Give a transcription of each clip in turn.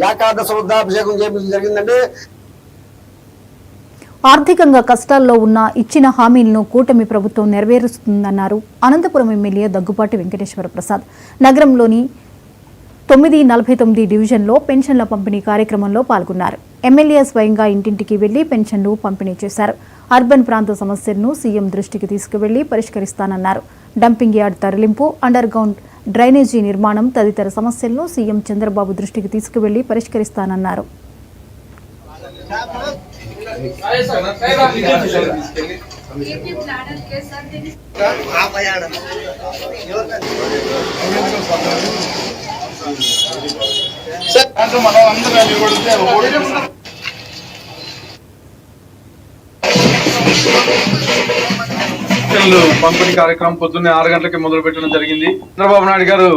ఏకాదశ రుద్రాభిషేకం చేయించడం జరిగిందండి. ఆర్థికంగా కష్టాల్లో ఉన్న ఇచ్చిన హామీలను కూటమి ప్రభుత్వం నెరవేరుస్తుందన్నారు అనంతపురం ఎమ్మెల్యే దగ్గుపాటి వెంకటేశ్వర ప్రసాద్. నగరంలోని 949 డివిజన్లో పెన్షన్ల పంపిణీ కార్యక్రమంలో పాల్గొన్నారు. ఎమ్మెల్యే స్వయంగా ఇంటింటికి వెళ్లి పెన్షన్లు పంపిణీ చేశారు. అర్బన్ ప్రాంత సమస్యలను సీఎం దృష్టికి తీసుకువెళ్లి పరిష్కరిస్తానన్నారు. డంపింగ్ యార్డ్ తరలింపు, అండర్ గ్రౌండ్ డ్రైనేజీ నిర్మాణం తదితర సమస్యలను సీఎం చంద్రబాబు దృష్టికి తీసుకువెళ్లి పరిష్కరిస్తానన్నారు. పంపిణీ కార్యక్రమం పొద్దున్నే 6 గంటలకి మొదలు పెట్టడం జరిగింది. చంద్రబాబు నాయుడు గారు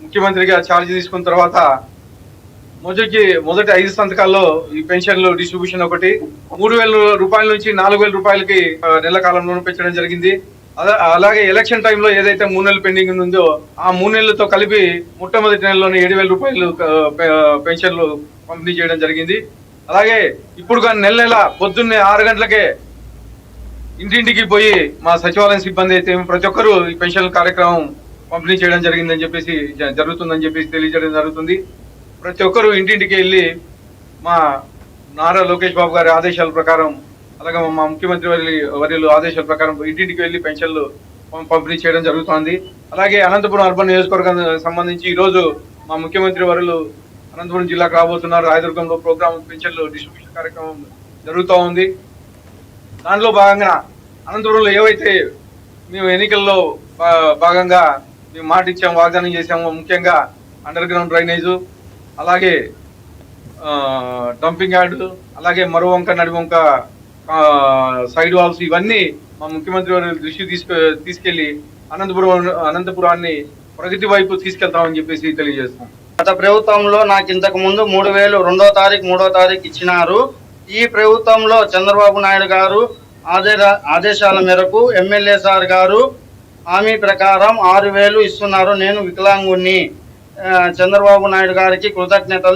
ముఖ్యమంత్రిగా ఛార్జ్ తీసుకున్న తర్వాత మొదటి 5 సంతకాల్లో ఈ పెన్షన్లు డిస్ట్రిబ్యూషన్ ఒకటి 3,000 రూపాయల నుంచి 4,000 రూపాయలకి నెల కాలంలో పెంచడం జరిగింది. అలాగే ఎలక్షన్ టైంలో ఏదైతే 3 నెలలు పెండింగ్ ఉందో ఆ 3 నెలలతో కలిపి మొట్టమొదటి నెలలోనే 7,000 రూపాయలు పెన్షన్లు పంపిణీ చేయడం జరిగింది. అలాగే ఇప్పుడు కానీ నెల పొద్దున్నే 6 గంటలకే ఇంటింటికి పోయి మా సచివాలయం సిబ్బంది అయితే ప్రతి ఒక్కరూ ఈ పెన్షన్ కార్యక్రమం పంపిణీ చేయడం జరుగుతుందని చెప్పేసి తెలియజేయడం జరుగుతుంది. ప్రతి ఒక్కరూ ఇంటింటికి వెళ్ళి మా నారా లోకేష్ బాబు గారి ఆదేశాల ప్రకారం, అలాగే మా ముఖ్యమంత్రి వర్యులు ఆదేశాల ప్రకారం ఇంటింటికి వెళ్ళి పెన్షన్లు పంపిణీ చేయడం జరుగుతోంది. అలాగే అనంతపురం అర్బన్ నియోజకవర్గానికి సంబంధించి ఈరోజు మా ముఖ్యమంత్రి వర్యులు అనంతపురం జిల్లాకు రాబోతున్నారు. రాయదుర్గంలో ప్రోగ్రామ్ పెన్షన్లు డిస్ట్రిబ్యూషన్ కార్యక్రమం జరుగుతూ ఉంది. దానిలో భాగంగా అనంతపురంలో ఏవైతే మేము ఎన్నికల్లో భాగంగా మేము మాట ఇచ్చాము, వాగ్దానం చేశాము, ముఖ్యంగా అండర్ గ్రౌండ్ డ్రైనేజు, అలాగే డంపింగ్ యార్డు, అలాగే మరువంక నడివంక సైడ్ వాల్స్, ఇవన్నీ మా ముఖ్యమంత్రి వారి దృష్టి తీసుకెళ్లి అనంతపురాన్ని ప్రగతి వైపు తీసుకెళ్తామని చెప్పేసి తెలియజేస్తాం. గత ప్రభుత్వంలో నాకు ఇంతకు ముందు 3,000 2వ తారీఖు 3వ తారీఖు ఇచ్చినారు. ఈ ప్రభుత్వంలో చంద్రబాబు నాయుడు గారు ఆదేశాల మేరకు ఎమ్మెల్యే సార్ గారు హామీ ప్రకారం 6,000 ఇస్తున్నారు. నేను వికలాంగుణ్ణి. చంద్రబాబు నాయుడు గారికి కృతజ్ఞతలు.